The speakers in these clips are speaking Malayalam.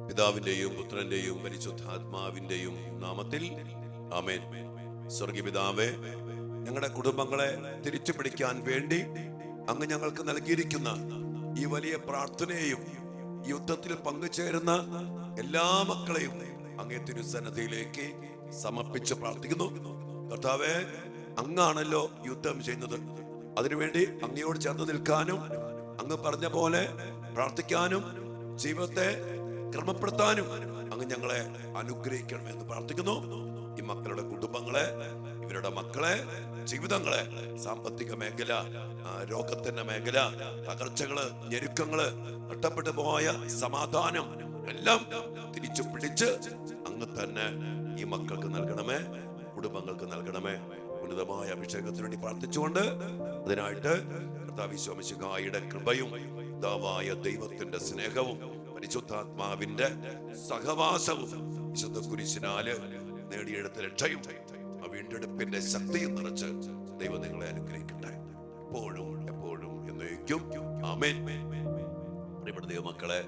പിതാവിന്റെയും പുത്രന്റെയും പരിശുദ്ധാത്മാവിന്റെയും നാമത്തിൽ ആമേൻ. സ്വർഗീയ പിതാവേ, ഞങ്ങളുടെ കുടുംബങ്ങളെ തിരിച്ചു പിടിക്കാൻ വേണ്ടി അങ്ങ് ഞങ്ങൾക്ക് നൽകിയിരിക്കുന്ന ഈ വലിയ പ്രാർത്ഥനയെയും യുദ്ധത്തിൽ പങ്കുചേരുന്ന എല്ലാ മക്കളെയും അങ്ങേ തിരുസന്നിധിയിലേക്ക് സമർപ്പിച്ച് പ്രാർത്ഥിക്കുന്നു. കർത്താവേ, അങ്ങാണല്ലോ യുദ്ധം ചെയ്യുന്നത്. അതിനുവേണ്ടി അങ്ങയോട് ചേർന്ന് നിൽക്കാനും അങ്ങ് പറഞ്ഞ പോലെ പ്രാർത്ഥിക്കാനും ജീവിതത്തെ ക്രമപ്പെടുത്താനും അങ്ങ് ഞങ്ങളെ അനുഗ്രഹിക്കണമെന്ന് പ്രാർത്ഥിക്കുന്നു. ഈ മക്കളുടെ കുടുംബങ്ങളെ, ഇവരുടെ മക്കളെ, ജീവിതങ്ങളെ, സാമ്പത്തിക മേഖല, രോഗത്തിന്റെ മേഖല, തകർച്ചകള്, ഞെരുക്കങ്ങള്, നഷ്ടപ്പെട്ടു പോയ സമാധാനം എല്ലാം തിരിച്ചു പിടിച്ച് അങ്ങ് തന്നെ ഈ മക്കൾക്ക് നൽകണമേ, കുടുംബങ്ങൾക്ക് നൽകണമേ. ഉന്നതമായ അഭിഷേകത്തിന് വേണ്ടി പ്രാർത്ഥിച്ചുകൊണ്ട് അതിനായിട്ട് കർത്താവ് ഈശോമിശിഹായുടെ കൃപയും പിതാവായ ദൈവത്തിന്റെ സ്നേഹവും പരിശുദ്ധാത്മാവിന്റെ സഹവാസവും വിശുദ്ധ കുരിശിനാല് നേടിയെടുത്ത രക്ഷയും ആ വീണ്ടെടുപ്പിന്റെ ശക്തിയും നിറച്ച് ദൈവം നിങ്ങളെ അനുഗ്രഹിക്കട്ടെ, എപ്പോഴും എപ്പോഴും എന്നേക്കും ആമേൻ. പ്രിയപ്പെട്ട ദൈവമക്കളെ,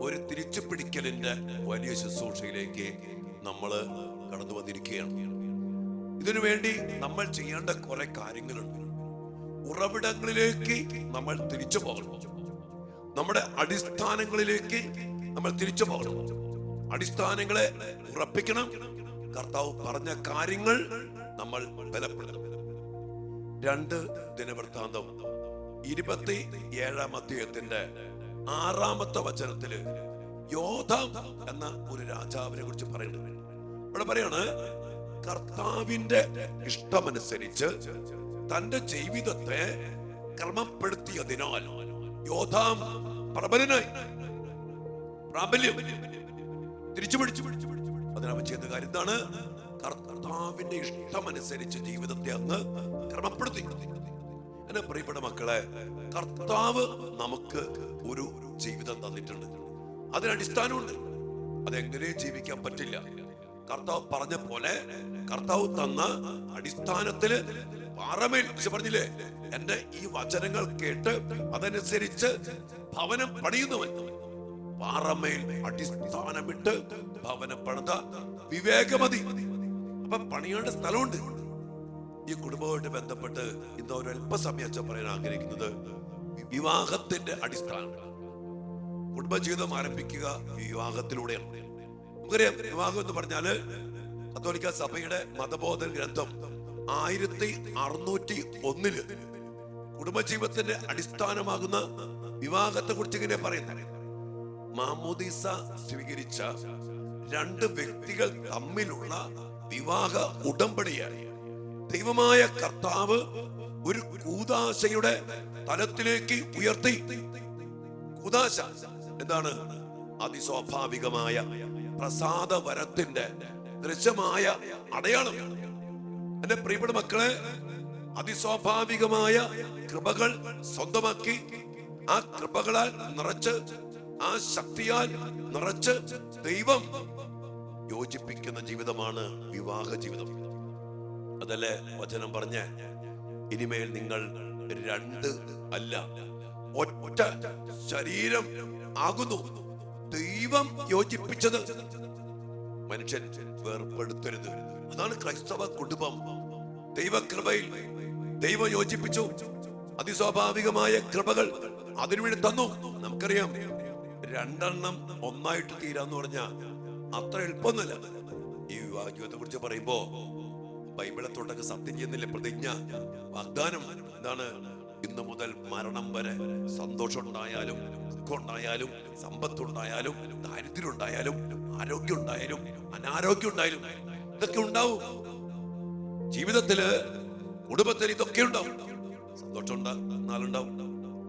ഒരു തിരിച്ചു പിടിക്കലിന്റെ വലിയ ശുശ്രൂഷയിലേക്ക് നമ്മൾ കടന്നു വന്നിരിക്കുകയാണ്. ഇതിനു വേണ്ടി നമ്മൾ ചെയ്യേണ്ട കുറെ കാര്യങ്ങളുണ്ട്. ഉറവിടങ്ങളിലേക്ക് നമ്മൾ തിരിച്ചു പോകണം. നമ്മുടെ അടിസ്ഥാനങ്ങളിലേക്ക് നമ്മൾ തിരിച്ചു പോകണം. അടിസ്ഥാനങ്ങളെ ഉറപ്പിക്കണം. കർത്താവ് പറഞ്ഞ കാര്യങ്ങൾ നമ്മൾ ബലപ്പെടുത്തണം. 2 ദിനവൃത്താന്തം 27-ാം അധ്യായത്തിന്റെ 6-ാമത്തെ വചനത്തില് യോഥാം എന്ന ഒരു രാജാവിനെ കുറിച്ച് പറയുന്നത്. ഇവിടെ പറയാണ്, കർത്താവിന്റെ ഇഷ്ടമനുസരിച്ച് തന്റെ ജീവിതത്തെ ക്രമപ്പെടുത്തിയതിനാൽ യോഥാം പ്രബലനായി, പ്രാബല്യം തിരിച്ചു പിടിച്ചു. അതിനവൻ ചെയ്ത കാര്യം എന്താണ്? കർത്താവിന്റെ ഇഷ്ടമനുസരിച്ച് ജീവിതത്തെ അങ്ങ് ക്രമപ്പെടുത്തി. എന്നെ പ്രിയപ്പെട്ട മക്കളെ, കർത്താവ് നമുക്ക് ഒരു ജീവിതം തന്നിട്ടുണ്ട്. അതിനടിസ്ഥാനമുണ്ട്. അതെങ്ങനെ ജീവിക്കാൻ പറ്റില്ല. കർത്താവ് പറഞ്ഞ പോലെ കർത്താവ് തന്ന അടിസ്ഥാനത്തില് പാറമേൽ പറഞ്ഞില്ലേ, എന്റെ ഈ വചനങ്ങൾ കേട്ട് അതനുസരിച്ച് ഭവനം പണിയുന്നവൻ പാറമേൽ അടിസ്ഥാനമിട്ട് ഭവനം പണിത വിവേകമതി. അപ്പൊ പണിയേണ്ട സ്ഥലമുണ്ട്. ഈ കുടുംബവുമായിട്ട് ബന്ധപ്പെട്ട് ഇന്ന് ഒരു അല്പസമയം അച്ഛൻ പറയാൻ ആഗ്രഹിക്കുന്നത് വിവാഹത്തിന്റെ അടിസ്ഥാനം. കുടുംബജീവിതം ആരംഭിക്കുക വിവാഹത്തിലൂടെയാണ്. നമുക്കറിയാം, വിവാഹം എന്ന് പറഞ്ഞാല് കത്തോലിക്ക സഭയുടെ മതബോധന ഗ്രന്ഥം 1601 കുടുംബജീവിതത്തിന്റെ അടിസ്ഥാനമാകുന്ന വിവാഹത്തെ കുറിച്ച് ഇങ്ങനെ പറയുന്നത്, മാമോദീസ സ്വീകരിച്ച 2 വ്യക്തികൾ തമ്മിലുള്ള വിവാഹ ഉടമ്പടിയാണ് ദൈവമായ കർത്താവ് ഒരു കൂദാശയുടെ തലത്തിലേക്ക് ഉയർത്തി. കൂദാശ എന്താണ്? അതിസ്വാഭാവികമായ പ്രസാദ വരത്തിന്റെ ദൃശ്യമായ അടയാളം. എന്റെ പ്രിയപ്പെട്ട മക്കളെ, അതിസ്വാഭാവികമായ കൃപകൾ സ്വന്തമാക്കി ആ കൃപകളാൽ നിറച്ച്, ആ ശക്തിയാൽ നിറച്ച് ദൈവം യോജിപ്പിക്കുന്ന ജീവിതമാണ് വിവാഹ ജീവിതം. അതല്ലേ വചനം പറഞ്ഞ, ഇനിമേൽ നിങ്ങൾ 2 അല്ല ഒറ്റ ശരീരം ആകുന്നു. ദൈവം യോജിപ്പിച്ചത് മനുഷ്യൻ വേർപ്പെടുത്തരുത്. അതാണ് ക്രൈസ്തവ കുടുംബം. ദൈവകൃപയിൽ ദൈവം യോജിപ്പിച്ചു. അതിസ്വാഭാവിക കൃപകൾ അതിനുവേണ്ടി തന്നു. നമുക്കറിയാം, 2 ഒന്നായിട്ട് തീരാന്ന് പറഞ്ഞാൽ അത്ര എളുപ്പമൊന്നുമല്ല. ഈ വിവാഹ ജീവിതത്തെ കുറിച്ച് പറയുമ്പോ ബൈബിളെ തൊട്ടൊക്കെ സത്യം ചെയ്യുന്നില്ല. പ്രതിജ്ഞ, വാഗ്ദാനം എന്താണ്? ഇന്നു മുതൽ മരണം വരെ സന്തോഷം ഉണ്ടായാലും ദുഃഖം ഉണ്ടായാലും സമ്പത്ത് ഉണ്ടായാലും ദാരിദ്ര്യം ഉണ്ടായാലും ആരോഗ്യം ഉണ്ടായാലും അനാരോഗ്യം ഉണ്ടായാലും ഇതൊക്കെ ഉണ്ടാവും. ജീവിതത്തില് കുടുംബത്തിൽ ഇതൊക്കെ ഉണ്ടാവും. സന്തോഷം ഉണ്ടാകും,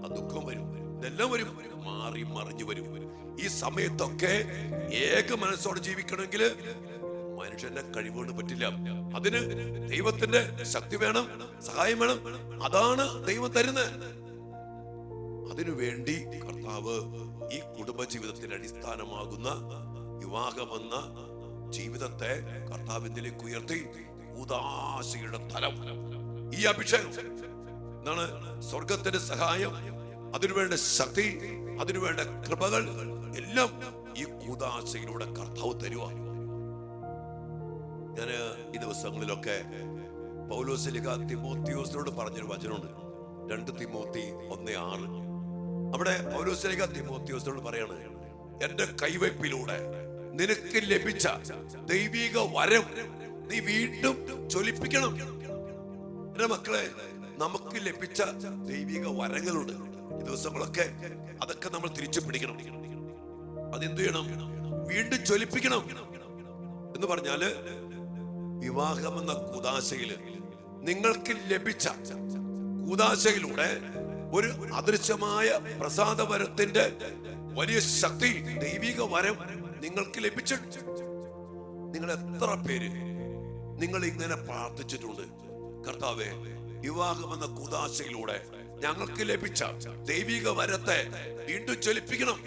ആ ദുഃഖം വരും, ഇതെല്ലാം വരും, മാറി മറിഞ്ഞു വരും. ഈ സമയത്തൊക്കെ ഏക മനസ്സോടെ ജീവിക്കണമെങ്കിൽ മനുഷ്യന്റെ കഴിവുകൊണ്ട് പറ്റില്ല. അതിന് ദൈവത്തിന്റെ ശക്തി വേണം, സഹായം വേണം. അതാണ് ദൈവം തരുന്നത്. അതിനുവേണ്ടി കർത്താവ് ഈ കുടുംബജീവിതത്തിന്റെ അടിസ്ഥാനമാകുന്ന വിവാഹമെന്ന ജീവിതത്തെ കർത്താവിലേക്ക് ഉയർത്തി. ഉദാശയുടെ തലം, ഈ അഭിഷേകം എന്താണ്? സ്വർഗത്തിന്റെ സഹായം, അതിനുവേണ്ട ശക്തി, അതിനുവേണ്ട കൃപകൾ എല്ലാം ഈ കൂദാശയിലൂടെ കർത്താവ് തരുക. ഞാന് ഈ ദിവസങ്ങളിലൊക്കെ പൗലോസ്ലീഹ തിമോത്തിയോസിനോട് പറഞ്ഞൊരു വചനമുണ്ട്, 2 തിമോത്തി 1:6. അവിടെ പൗലോസ്ലീഹ തിമോത്തിയോസിനോട് പറയാണ്, എന്റെ കൈവയ്പിലൂടെ നിനക്ക് ലഭിച്ച ദൈവിക വരം നീ വീണ്ടും ജ്വലിപ്പിക്കണം. എന്റെ മക്കളെ, നമുക്ക് ലഭിച്ച ദൈവിക വരങ്ങളുണ്ട്. ഈ ദിവസങ്ങളൊക്കെ അതൊക്കെ നമ്മൾ തിരിച്ചു പിടിക്കണം. അതെന്തു ചെയ്യണം? വീണ്ടും ജ്വലിപ്പിക്കണം. എന്ന് പറഞ്ഞാല് വിവാഹം എന്ന കൂദാശയില് നിങ്ങൾക്ക് ലഭിച്ച കൂദാശയിലൂടെ ഒരു അദൃശ്യമായ പ്രസാദവരത്തിന്റെ വലിയ ശക്തി, ദൈവിക വരം നിങ്ങൾക്ക് ലഭിച്ചിട്ടുണ്ട്. നിങ്ങൾ എത്ര പേര് നിങ്ങൾ ഇങ്ങനെ പ്രാർത്ഥിച്ചിട്ടുണ്ട്, കർത്താവേ വിവാഹം എന്ന കൂദാശയിലൂടെ ഞങ്ങൾക്ക് ലഭിച്ച ദൈവിക വരത്തെ വീണ്ടും ജ്വലിപ്പിക്കണം?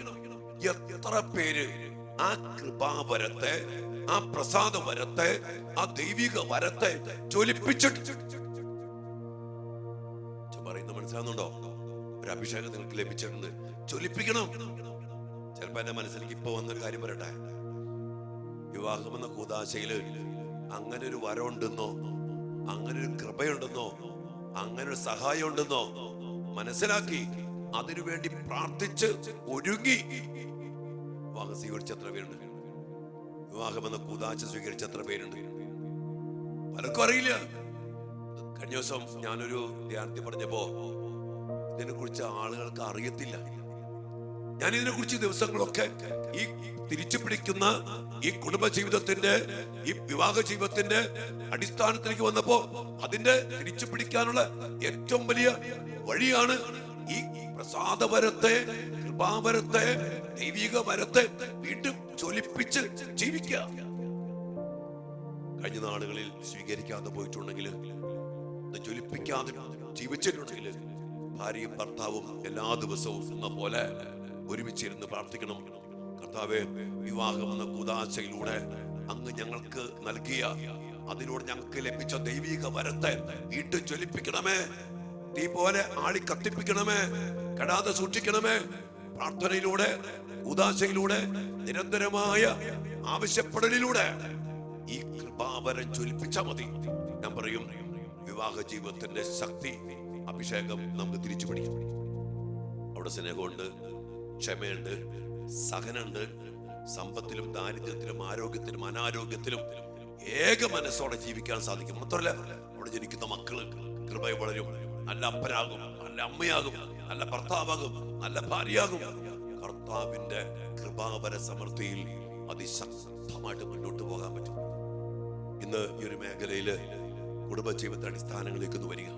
എത്ര പേര് ആ കൃപാവരത്തെ, ആ പ്രസാദ വരത്തെ, ആ ദൈവിക വരത്തെ ജ്വലിപ്പിച്ചിട്ട് പറയുന്നത് മനസ്സിലാകുന്നുണ്ടോ? ഒരു അഭിഷേകം നിങ്ങൾക്ക് ലഭിച്ചിട്ടുണ്ട്, ജ്വലിപ്പിക്കണം. ചിലപ്പോ എന്റെ മനസ്സിലേക്ക് ഇപ്പൊ വന്നൊരു കാര്യം പറയട്ടെ. വിവാഹം എന്ന കൂദാശയില് അങ്ങനെ ഒരു വരം ഉണ്ടെന്നോ, അങ്ങനെ ഒരു കൃപയുണ്ടെന്നോ, അങ്ങനെ ഒരു സഹായം ഉണ്ടെന്നോ മനസ്സിലാക്കി അതിനുവേണ്ടി പ്രാർത്ഥിച്ച് ഒരുങ്ങി വിവാഹം സ്വീകരിച്ച എത്ര പേരുണ്ട്? വിവാഹം എന്ന കൂദാശ സ്വീകരിച്ച എത്ര പേരുണ്ട്? പലർക്കും അറിയില്ല. കഴിഞ്ഞ ദിവസം ഞാനൊരു ധ്യാനത്തിൽ പറഞ്ഞപ്പോ ഇതിനെ കുറിച്ച് ആളുകൾക്ക് അറിയത്തില്ല. ഞാൻ ഇതിനെ കുറിച്ച് ദിവസങ്ങളൊക്കെ ഈ തിരിച്ചു പിടിക്കുന്ന ഈ കുടുംബ ജീവിതത്തിന്റെ, ഈ വിവാഹ ജീവിതത്തിന്റെ അടിസ്ഥാനത്തിലേക്ക് വന്നപ്പോ അതിന്റെ തിരിച്ചു പിടിക്കാനുള്ള ഏറ്റവും വലിയ വഴിയാണ് ഈ പ്രസാദവരത്തെ, കൃപാവരത്തെ, ദൈവിക വരത്തെ വീണ്ടും ജ്വലിപ്പിച്ച് ജീവിക്കുക. കഴിഞ്ഞ നാളുകളിൽ സ്വീകരിക്കാതെ പോയിട്ടുണ്ടെങ്കിൽ, ജ്വലിപ്പിക്കാതെ ജീവിച്ചിട്ടുണ്ടെങ്കിൽ, ഭാര്യയും ഭർത്താവും എല്ലാ ദിവസവും എന്ന പോലെ ഒരുമിച്ചിരുന്ന് പ്രാർത്ഥിക്കണം. കർത്താവേ, വിവാഹം എന്ന കൂദാശയിലൂടെ അങ്ങ് ഞങ്ങൾക്ക് നൽകിയ, അതിലൂടെ ഞങ്ങൾക്ക് ലഭിച്ച ദൈവിക വരത്തെ വീണ്ടും ജ്വലിപ്പിക്കണമേ, തീ പോലെ ആളി കത്തിപ്പിക്കണമേ, കെടാതെ സൂക്ഷിക്കണമേ. പ്രാർത്ഥനയിലൂടെ, കൂദാശയിലൂടെ, നിരന്തരമായ ആവശ്യപ്പെടലിലൂടെ ഈ കൃപാവരം ജ്വലിപ്പിച്ചാൽ മതി. ഞാൻ പറയും, വിവാഹ ജീവിതത്തിന്റെ ശക്തി, അഭിഷേകം നമുക്ക് തിരിച്ചു പിടിക്കും. അവിടെ സ്നേഹമുണ്ട്, ക്ഷമയുണ്ട്, സഹനമുണ്ട്. സമ്പത്തിലും ദാരിദ്ര്യത്തിലും ആരോഗ്യത്തിലും അനാരോഗ്യത്തിലും ഏക മനസ്സോടെ ജീവിക്കാൻ സാധിക്കും. മാത്രമല്ല, അവിടെ ജനിക്കുന്ന മക്കള് കൃപ വളരും, നല്ല അപ്പനാകും, നല്ല അമ്മയാകും, നല്ല ഭർത്താവാകും, നല്ല ഭാര്യയാകും. കർത്താവിന്റെ കൃപാവര സമൃദ്ധിയിൽ അതിശക്തമായിട്ട് മുന്നോട്ട് പോകാൻ പറ്റും. ഇന്ന് ഈ ഒരു മേഖലയില് കുടുംബജീവിത അടിസ്ഥാനങ്ങളിലേക്ക് ഒന്ന് വരിക.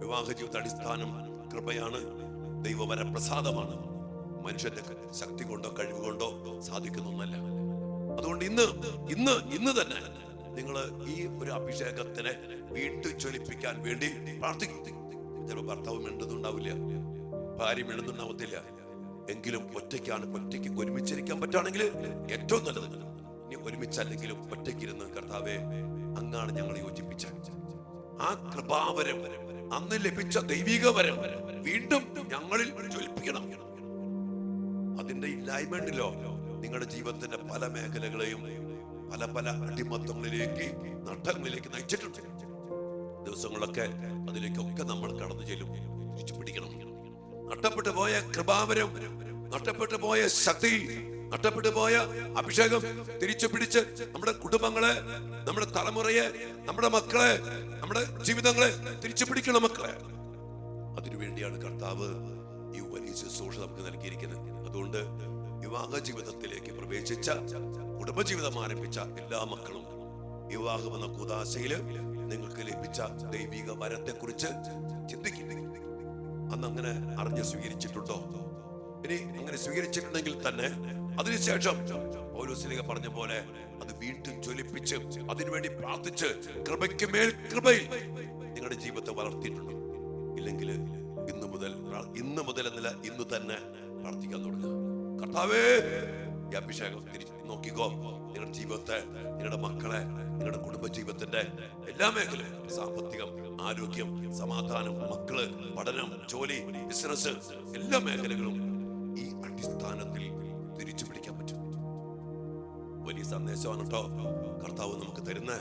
വിവാഹ ജീവിത അടിസ്ഥാനം കൃപയാണ്, ദൈവവര പ്രസാദമാണ്. മനുഷ്യന്റെ ശക്തി കൊണ്ടോ കഴിവ് കൊണ്ടോ സാധിക്കുന്ന ഒന്നല്ല. അതുകൊണ്ട് ഇന്ന് തന്നെ നിങ്ങൾ ഈ ഒരു അഭിഷേകത്തിനെ വീണ്ടും ജ്വലിപ്പിക്കാൻ വേണ്ടി പ്രാർത്ഥിക്കും. ചിലപ്പോൾ ഭർത്താവ് മിണ്ടുന്നുണ്ടാവില്ല, ഭാര്യ മിണ്ടുന്നുണ്ടാവത്തില്ല. എങ്കിലും ഒറ്റയ്ക്ക് ഒരുമിച്ചിരിക്കാൻ പറ്റുകയാണെങ്കിൽ ഏറ്റവും നല്ലത്. ഇനി ഒരുമിച്ചല്ലെങ്കിലും ഒറ്റയ്ക്കിരുന്ന്, കർത്താവേ അങ്ങാണ് ഞങ്ങൾ യോജിപ്പിച്ച ആ കൃപാവരം, അന്ന് ലഭിച്ച ദൈവിക വരം വീണ്ടും ഞങ്ങളിൽ ജ്വലിപ്പിക്കണം. അതിന്റെ ഇല്ലായ്മയുണ്ടല്ലോ നിങ്ങളുടെ ജീവിതത്തിന്റെ പല മേഖലകളെയും പല അടിമത്തങ്ങളിലേക്ക്, നഷ്ടങ്ങളിലേക്ക് നയിച്ചിട്ടുണ്ട്. ദിവസങ്ങളൊക്കെ അതിലേക്കൊക്കെ നമ്മൾ കടന്നു ചെല്ലും. തിരിച്ചു പിടിക്കണം. നഷ്ടപ്പെട്ടു പോയ കൃപാവരം, നഷ്ടപ്പെട്ടു പോയ ശക്തി, നഷ്ടപ്പെട്ടു പോയ അഭിഷേകം തിരിച്ചു പിടിച്ച് നമ്മുടെ കുടുംബങ്ങളെ, നമ്മുടെ തലമുറയെ, നമ്മുടെ മക്കളെ, നമ്മുടെ ജീവിതങ്ങളെ തിരിച്ചു പിടിക്കണം. മക്കളെ, അതിനുവേണ്ടിയാണ് കർത്താവ് ഈ വലിയ ശുശ്രൂഷ നമുക്ക് നൽകിയിരിക്കുന്നത്. അതുകൊണ്ട് വിവാഹ ജീവിതത്തിലേക്ക് പ്രവേശിച്ച, കുടുംബജീവിതം ആരംഭിച്ച എല്ലാ മക്കളും വിവാഹം എന്ന കൂദാശയില് നിങ്ങൾക്ക് ലഭിച്ച ദൈവിക വരത്തെ കുറിച്ച് ചിന്തിക്കുന്നു. അന്ന് അങ്ങനെ അറിഞ്ഞ് സ്വീകരിച്ചിട്ടുണ്ടോ? ഇനി അങ്ങനെ സ്വീകരിച്ചിട്ടുണ്ടെങ്കിൽ തന്നെ അതിനുശേഷം പൗലോസ്ലീഹ പറഞ്ഞ പോലെ അത് വീണ്ടും ജ്വലിപ്പിച്ച് അതിനുവേണ്ടി പ്രാർത്ഥിച്ച് കൃപയ്ക്ക് മേൽ കൃപയിൽ നിങ്ങളുടെ ജീവിതത്തെ വളർത്തിയിട്ടുണ്ടോ? ഇല്ലെങ്കിൽ ഇന്ന് മുതൽ എന്നല്ല, ഇന്ന് തന്നെ പ്രാർത്ഥിക്കാൻ തുടങ്ങുക. കർത്താവേ, ഈ അഭിഷേകം തിരിച്ചു നോക്കിക്കോ. നിങ്ങളുടെ ജീവിതത്തെ, നിങ്ങളുടെ മക്കളെ, നിങ്ങളുടെ കുടുംബ ജീവിതത്തിന്റെ എല്ലാ മേഖലയും, സാമ്പത്തികം, ആരോഗ്യം, സമാധാനം, മക്കള്, പഠനം, ജോലി, ബിസിനസ്, എല്ലാ മേഖലകളും ഈ അടിസ്ഥാനത്തിൽ തിരിച്ചു പിടിക്കാൻ സന്ദേശമാണ് കേട്ടോ കർത്താവ് നമുക്ക് തരുന്ന.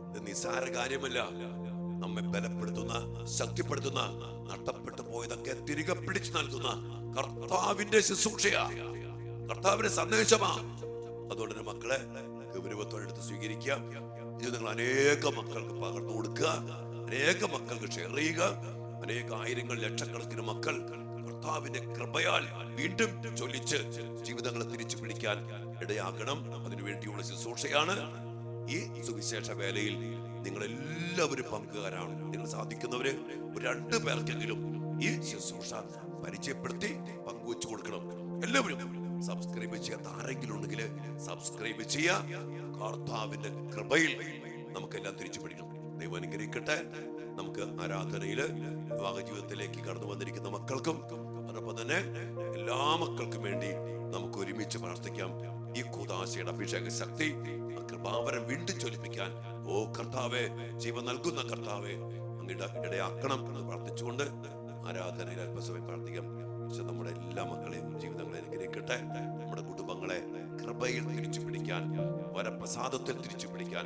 ഇത് നിസ്സാര കാര്യമല്ല. നമ്മെ ബലപ്പെടുത്തുന്ന, ശക്തിപ്പെടുത്തുന്ന, നഷ്ടപ്പെട്ടു പോയതൊക്കെ തിരികെ പിടിച്ചു നൽകുന്ന കർത്താവിന്റെ ശുശ്രൂഷയാ, കർത്താവിന്റെ സന്ദേശമാ. അതുകൊണ്ട് തന്നെ മക്കളെ ഗൗരവത്തോടെടുത്ത് സ്വീകരിക്കുക. ഇത് നിങ്ങൾ അനേക മക്കൾക്ക് പകർന്നു കൊടുക്കുക, അനേക മക്കൾക്ക് ഷെയർ ചെയ്യുക. അനേക ആയിരങ്ങൾ ലക്ഷക്കണക്കിന് മക്കൾ കർത്താവിന്റെ കൃപയാൽ വീണ്ടും ചൊല്ലിച്ച് ജീവിതങ്ങളെ തിരിച്ചു പിടിക്കാൻ ഇടയാക്കണം. അതിനുവേണ്ടിയുള്ള ശുശ്രൂഷയാണ് ഈ സുവിശേഷ വേലയിൽ. നിങ്ങളെല്ലാവരും പങ്കുകാരാണ്. നിങ്ങൾ സാധിക്കുന്നവര് 2 പേർക്കെങ്കിലും ഈ ശുശ്രൂഷ പരിചയപ്പെടുത്തി പങ്കുവെച്ചു കൊടുക്കണം. എല്ലാവരും സബ്സ്ക്രൈബ് ചെയ്യാത്ത ആരെങ്കിലും ഉണ്ടെങ്കിൽ സബ്സ്ക്രൈബ് ചെയ്യാ. കർത്താവിന്റെ കൃപയിൽ നമുക്കെല്ലാം തിരിച്ചു പിടിക്കണം. ദൈവം അനുഗ്രഹിക്കട്ടെ. നമുക്ക് ആരാധനയില് വിവാഹ ജീവിതത്തിലേക്ക് കടന്നു വന്നിരിക്കുന്ന മക്കൾക്കും അതോടൊപ്പം തന്നെ എല്ലാ മക്കൾക്കും വേണ്ടി നമുക്ക് ഒരുമിച്ച് പ്രാർത്ഥിക്കാം. ഈ കൂദാശയുടെ അഭിഷേക ശക്തി, കൃപാവരം വീണ്ടും ജ്വലിപ്പിക്കാൻ ഓ കർത്താവേ, ജീവൻ നൽകുന്ന കർത്താവേ, അങ്ങയുടെ ഇടയാക്കണം എന്ന് പ്രാർത്ഥിച്ചുകൊണ്ട് ആരാധനയിൽ അല്പസമയം പ്രാർത്ഥിക്കാം. പക്ഷെ നമ്മുടെ എല്ലാ മക്കളെയും ജീവിതങ്ങളെ അനുഗ്രഹിക്കട്ടെ. നമ്മുടെ കുടുംബങ്ങളെ കൃപയിൽ തിരിച്ചു പിടിക്കാൻ, വരപ്രസാദത്തിൽ തിരിച്ചു പിടിക്കാൻ,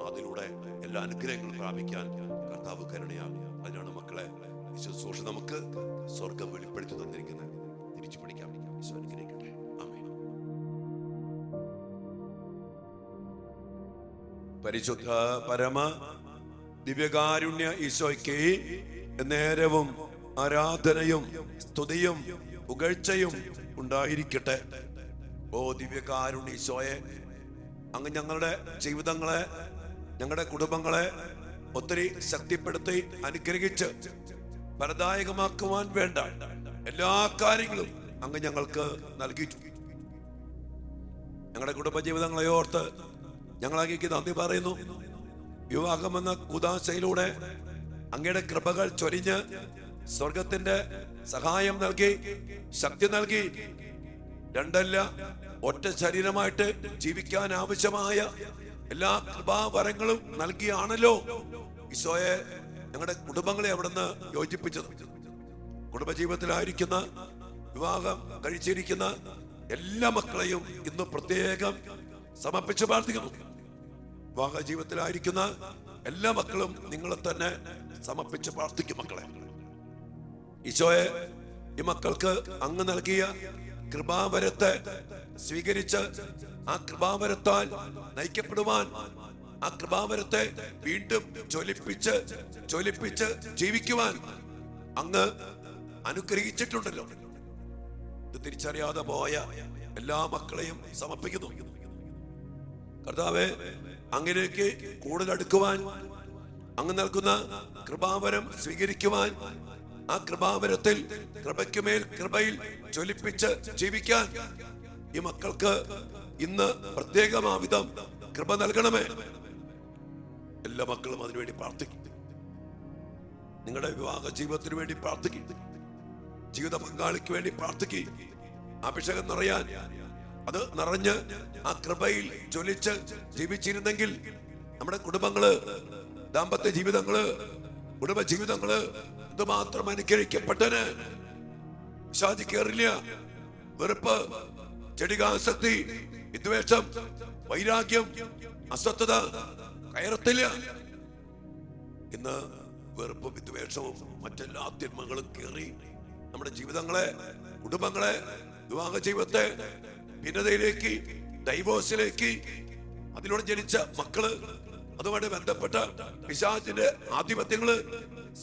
അതിലൂടെ എല്ലാ അനുഗ്രഹങ്ങളും പ്രാപിക്കാൻ കർത്താവ് കരുണയാണ്. അതിനാണ് മക്കളെ ഈ ശുശ്രൂഷ നമുക്ക് സ്വർഗം വെളിപ്പെടുത്തി തന്നിരിക്കുന്നത്. തിരിച്ചു പിടിക്കാം. ഈശോ അനുഗ്രഹിക്കട്ടെ. ആമേൻ. പരിശുദ്ധ പരമ ദിവ്യകാരുണ്യ ഈശോയ്ക്ക് നേരവും ആരാധനയും സ്തുതിയും പുകഴ്ചയും ഉണ്ടായിരിക്കട്ടെ. ഓ ദിവ്യകാരുണ്യ ഈശോയെ, അങ്ങ് ഞങ്ങളുടെ ജീവിതങ്ങളെ, ഞങ്ങളുടെ കുടുംബങ്ങളെ ഒത്തിരി ശക്തിപ്പെടുത്തി അനുഗ്രഹിച്ച് ഫലദായകമാക്കുവാൻ വേണ്ട എല്ലാ കാര്യങ്ങളും അങ്ങ് ഞങ്ങൾക്ക് നൽകിയിട്ടുണ്ട്. ഞങ്ങളുടെ കുടുംബജീവിതങ്ങളെ ഓർത്ത് ഞങ്ങൾ അങ്ങേക്ക് നന്ദി പറയുന്നു. വിവാഹമെന്ന കൂദാശയിലൂടെ അങ്ങയുടെ കൃപകൾ ചൊരിഞ്ഞ് സ്വർഗത്തിന്റെ സഹായം നൽകി, ശക്തി നൽകി, രണ്ടല്ല ഒറ്റ ശരീരമായിട്ട് ജീവിക്കാൻ ആവശ്യമായ എല്ലാ കൃപാവരങ്ങളും നൽകിയാണല്ലോ ഈശോയെ ഞങ്ങളുടെ കുടുംബങ്ങളെ അവിടുന്ന് യോജിപ്പിച്ചത്. കുടുംബജീവിതത്തിലായിരിക്കുന്ന, വിവാഹം കഴിച്ചിരിക്കുന്ന എല്ലാ മക്കളെയും ഇന്ന് പ്രത്യേകം സമർപ്പിച്ച് പ്രാർത്ഥിക്കുന്നു. വിവാഹ ജീവിതത്തിലായിരിക്കുന്ന എല്ലാ മക്കളും നിങ്ങളെ തന്നെ സമർപ്പിച്ച് പ്രാർത്ഥിക്കും. മക്കളെ ഈശോയെ, ഈ മക്കൾക്ക് അങ്ങ് നൽകിയ കൃപാവരത്തെ സ്വീകരിച്ച് ആ കൃപാവരത്താൽ നയിക്കപ്പെടുവാൻ, ആ കൃപാവരത്തെ വീണ്ടും ജ്വലിപ്പിച്ച് ജീവിക്കുവാൻ അങ്ങ് അനുഗ്രഹിച്ചിട്ടുണ്ടല്ലോ. ഇത് തിരിച്ചറിയാതെ പോയ എല്ലാ മക്കളെയും സമർപ്പിക്കുന്നു. കർത്താവേ, അങ്ങനെയൊക്കെ കൂടുതൽ അടുക്കുവാൻ, അങ്ങ് നൽകുന്ന കൃപാവരം സ്വീകരിക്കുവാൻ, ആ കൃപാവരത്തിൽ കൃപയ്ക്കുമേൽ കൃപയിൽ ജ്വലിപ്പിച്ച് ജീവിക്കാൻ ഈ മക്കൾക്ക് ഇന്ന് പ്രത്യേകമാവിധം കൃപ നൽകണമേ. എല്ലാ മക്കളും അതിനുവേണ്ടി പ്രാർത്ഥിക്കും. നിങ്ങളുടെ വിവാഹ ജീവിതത്തിന് വേണ്ടി പ്രാർത്ഥിക്കും. ജീവിത പങ്കാളിക്ക് വേണ്ടി പ്രാർത്ഥിക്കും. അഭിഷേകം നിറയാൻ, അത് നിറഞ്ഞ് ആ കൃപയിൽ ജ്വലിച്ച് ജീവിച്ചിരുന്നെങ്കിൽ നമ്മുടെ കുടുംബങ്ങള്, ദാമ്പത്യ ജീവിതങ്ങള്, കുടുംബ ജീവിതങ്ങള് ഇതുമാത്രം അനുഗ്രഹിക്കപ്പെട്ടന്. വിഷാദി കയറില്ല, വെറുപ്പ്, ജഡികാസക്തി, വിദ്വേഷം, വൈരാഗ്യം, അസ്വസ്ഥത കയറത്തില്ല. ഇന്ന് വെറുപ്പും വിദ്വേഷവും മറ്റെല്ലാ തിന്മകളും കയറി നമ്മുടെ ജീവിതങ്ങളെ, കുടുംബങ്ങളെ, വിവാഹ ജീവിതത്തെ ഭിന്നതയിലേക്ക്, ഡൈവോഴ്സിലേക്ക്, അതിലൂടെ ജനിച്ച മക്കള്, അതുമായിട്ട് ബന്ധപ്പെട്ട പിശാചിന്റെ ആധിപത്യങ്ങള്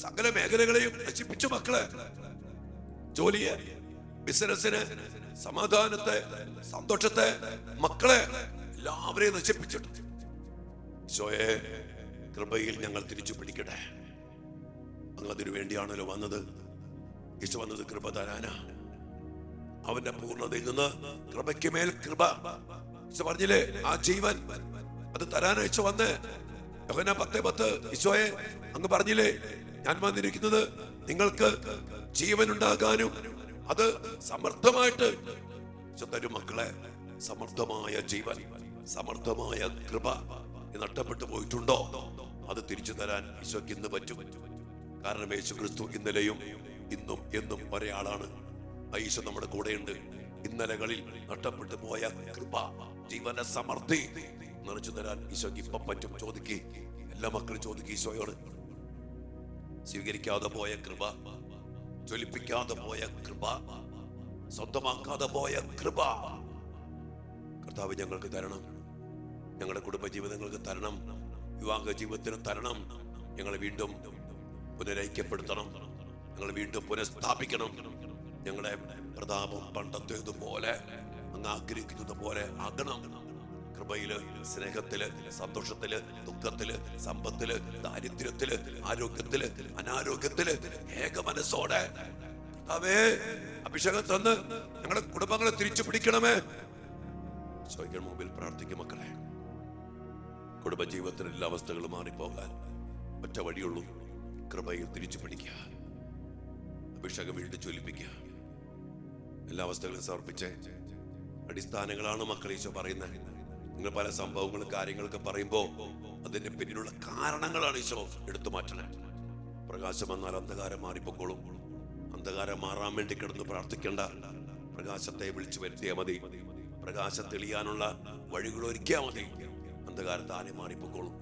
സകല മേഖലകളെയും നശിപ്പിച്ചു. മക്കളെ, ജോലിയെ, ബിസിനസിനെ, സമാധാനത്തെ, സന്തോഷത്തെ, മക്കളെ എല്ലാവരെയും നശിപ്പിച്ചിട്ടു. ഈശോയെ, കൃപയിൽ ഞങ്ങൾ തിരിച്ചു പിടിക്കട്ടെ. അങ്ങ് അതിനു വേണ്ടിയാണല്ലോ വന്നത്. ഈശോ വന്നത് കൃപ തരാനാ. അവന്റെ പൂർണ്ണതയിൽ നിന്ന് കൃപയ്ക്ക് മേൽ കൃപ. ഈശോ പറഞ്ഞില്ലേ, ആ ജീവൻ അത് തരാനാ ഈശോ വന്ന്. യോഹന്നാൻ 10:10 ഈശോയെ അങ്ങ് പറഞ്ഞില്ലേ, ഞാൻ വന്നിരിക്കുന്നത് നിങ്ങൾക്ക് ജീവൻ ഉണ്ടാകാനും അത് സമർത്ഥമായിട്ട് തരും. മക്കളെ, സമർത്ഥമായ ജീവൻ, സമർത്ഥമായ കൃപ നഷ്ടപ്പെട്ടു പോയിട്ടുണ്ടോ? അത് തിരിച്ചു തരാൻ ഈശോയ്ക്ക് ഇന്ന് പറ്റും. കാരണം യേശു ക്രിസ്തു ഇന്നലെയും ഇന്നും എന്നും ഒരേ ആളാണ്. ഈശോ നമ്മുടെ കൂടെയുണ്ട്. ഇന്നലകളിൽ നഷ്ടപ്പെട്ടു പോയ കൃപ ജീവന്റെ സമൃദ്ധി നിറച്ചു തരാൻ ഈശോയ്ക്ക് ഇപ്പൊ പറ്റും. ചോദിക്ക്, എല്ലാ മക്കളും ചോദിക്ക് ഈശോയോട്. സ്വീകരിക്കാതെ പോയ കൃപ, ജ്വലിപ്പിക്കാതെ പോയ കൃപ, സ്വന്തമാക്കാതെ പോയ കൃപ കർത്താവ് ഞങ്ങൾക്ക് തരണം. ഞങ്ങളുടെ കുടുംബ ജീവിതങ്ങൾക്ക് തരണം. വിവാഹ ജീവിതത്തിന് തരണം. ഞങ്ങളെ വീണ്ടും പുനരൈക്യപ്പെടുത്തണം. ഞങ്ങളെ വീണ്ടും പുനഃസ്ഥാപിക്കണം. ഞങ്ങളുടെ പ്രതാപം പണ്ടത്തേതുപോലെ അങ്ങ് ആഗ്രഹിക്കുന്നത് പോലെ ആകണം. കൃപയില്, സ്നേഹത്തില്, സന്തോഷത്തില്, ദുഃഖത്തില്, സമ്പത്തില്, ദാരിദ്ര്യത്തില്, ആരോഗ്യത്തില്, അനാരോഗ്യത്തില് ഏക മനസ്സോടെ കർത്താവേ അഭിഷേകം തന്ന് ഞങ്ങളുടെ കുടുംബങ്ങളെ തിരിച്ചു പിടിക്കണമേ. ഈശോയ്ക്ക് മുമ്പിൽ പ്രാർത്ഥിക്കും മക്കളെ. കുടുംബജീവിതത്തിലെ എല്ലാ അവസ്ഥകളും മാറിപ്പോകാൻ ഒറ്റ വഴിയുള്ളൂ, കൃപയിൽ തിരിച്ചു പിടിക്കുക, അഭിഷേകം വീണ്ടും ജ്വലിപ്പിക്കുക. എല്ലാ അവസ്ഥകളും സമർപ്പിച്ച് അടിസ്ഥാനങ്ങളാണ് മക്കളെ ഈശോ പറയുന്നത്. നിങ്ങൾ പല സംഭവങ്ങളും കാര്യങ്ങളൊക്കെ പറയുമ്പോൾ അതിന്റെ പിന്നിലുള്ള കാരണങ്ങളാണ് ഈശോ എടുത്തു മാറ്റണേ. പ്രകാശം വന്നാൽ അന്ധകാരം മാറിപ്പോക്കോളും. അന്ധകാരം മാറാൻ വേണ്ടി കിടന്ന് പ്രാർത്ഥിക്കേണ്ട, പ്രകാശത്തെ വിളിച്ചു വരുത്തിയാൽ മതി. പ്രകാശം തെളിയാനുള്ള വഴികൾ ഒരുക്കിയാൽ മതി. അന്ധകാരം താനെ മാറിപ്പോക്കോളും.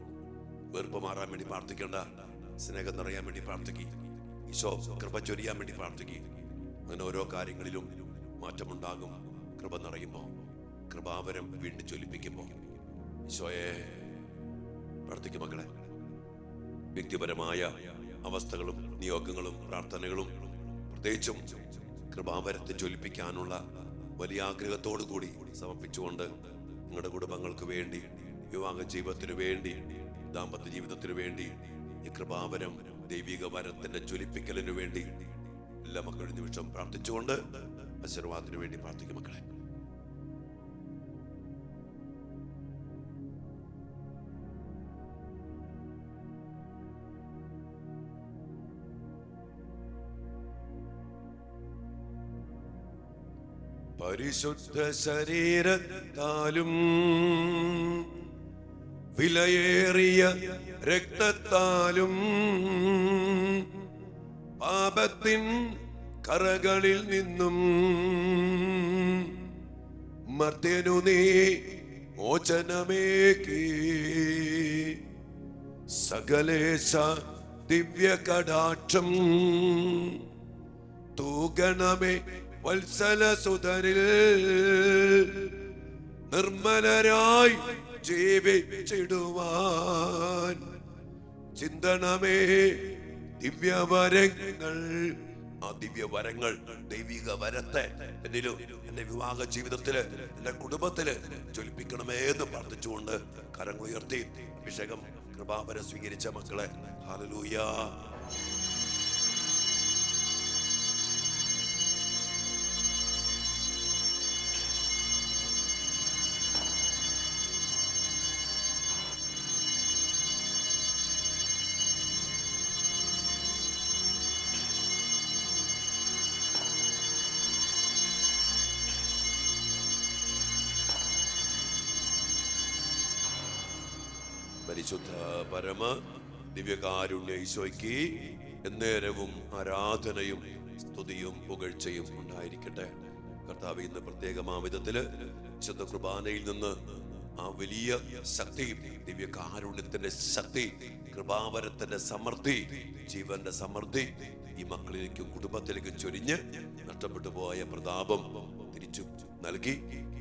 വെറുപ്പ് മാറാൻ വേണ്ടി പ്രാർത്ഥിക്കേണ്ട, സ്നേഹം നിറയാൻ വേണ്ടി പ്രാർത്ഥിക്കുക. ഈശോ കൃപ ചൊരിയാൻ വേണ്ടി പ്രാർത്ഥിക്കുക. അങ്ങനെ ഓരോ കാര്യങ്ങളിലും മാറ്റമുണ്ടാകും. കൃപ നിറയുമ്പോൾ, കൃപാവരം വീണ്ടും ജ്വലിപ്പിക്കുമ്പോൾ ഈശോയെ പ്രാർത്ഥിക്കും മക്കളെ. വ്യക്തിപരമായ അവസ്ഥകളും നിയോഗങ്ങളും പ്രാർത്ഥനകളും പ്രത്യേകിച്ചും കൃപാവരത്തെ ജ്വലിപ്പിക്കാനുള്ള വലിയ ആഗ്രഹത്തോടു കൂടി സമർപ്പിച്ചുകൊണ്ട് നിങ്ങളുടെ കുടുംബങ്ങൾക്ക് വേണ്ടി, വിവാഹ ജീവിതത്തിന് വേണ്ടി, ദാമ്പത്യ ജീവിതത്തിന് വേണ്ടി, ഈ കൃപാവരം ദൈവിക വരത്തിന്റെ ജ്വലിപ്പിക്കലിനു വേണ്ടി എല്ലാ മക്കളും നിമിഷം പ്രാർത്ഥിച്ചുകൊണ്ട് ആശീർവാദത്തിന് വേണ്ടി പ്രാർത്ഥിക്കും മക്കളെ. പരിശുദ്ധ ശരീരത്താലും വിലയേറിയ രക്തത്താലും പാപത്തിൻ കറകളിൽ നിന്നും മർത്യനു നീ മോചനമേകി. സകലേശ ദിവ്യ കടാക്ഷം തൂഗണമേ വത്സലസുതരിൽ. നിർമ്മലരായി ജീവിച്ചിടുവാൻ ചിന്തണമേ ദിവ്യവരങ്ങൾ. ആ ദിവ്യവരങ്ങൾ, ദൈവിക വരത്തെ എന്നിലും എന്റെ വിവാഹ ജീവിതത്തില്, എന്റെ കുടുംബത്തില് ജ്വലിപ്പിക്കണമേ എന്ന് പ്രാർത്ഥിച്ചുകൊണ്ട് കരങ്ങൾ ഉയർത്തി അഭിഷേകം കൃപാവരം സ്വീകരിച്ച മക്കളെ, ഹല്ലേലൂയ. പരിശുദ്ധ പരമ ദിവ്യകാരുണ്യ ഈശോയ്ക്ക് എന്നേരവും ആരാധനയും സ്തുതിയും പുകഴ്ചയും ഉണ്ടായിരിക്കട്ടെ. കർത്താവ് ഇന്ന് പ്രത്യേകമാവിധത്തില് വിശുദ്ധ കുർബാനയിൽ നിന്ന് ആ വലിയ ശക്തി, ദിവ്യകാരുണ്യത്തിന്റെ ശക്തി, കൃപാവരത്തിന്റെ സമൃദ്ധി, ജീവന്റെ സമൃദ്ധി ഈ മക്കളിലേക്കും കുടുംബത്തിലേക്കും ചൊരിഞ്ഞ് നഷ്ടപ്പെട്ടു പോയ പ്രതാപം തിരിച്ചു നൽകി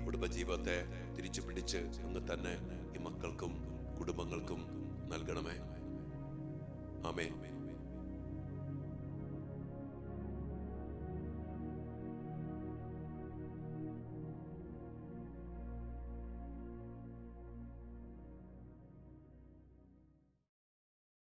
കുടുംബജീവിതത്തെ തിരിച്ചു പിടിച്ച് അങ്ങ് തന്നെ ഈ മക്കൾക്കും കുടുംബങ്ങൾക്കും നൽകണമേ. ആമേൻ.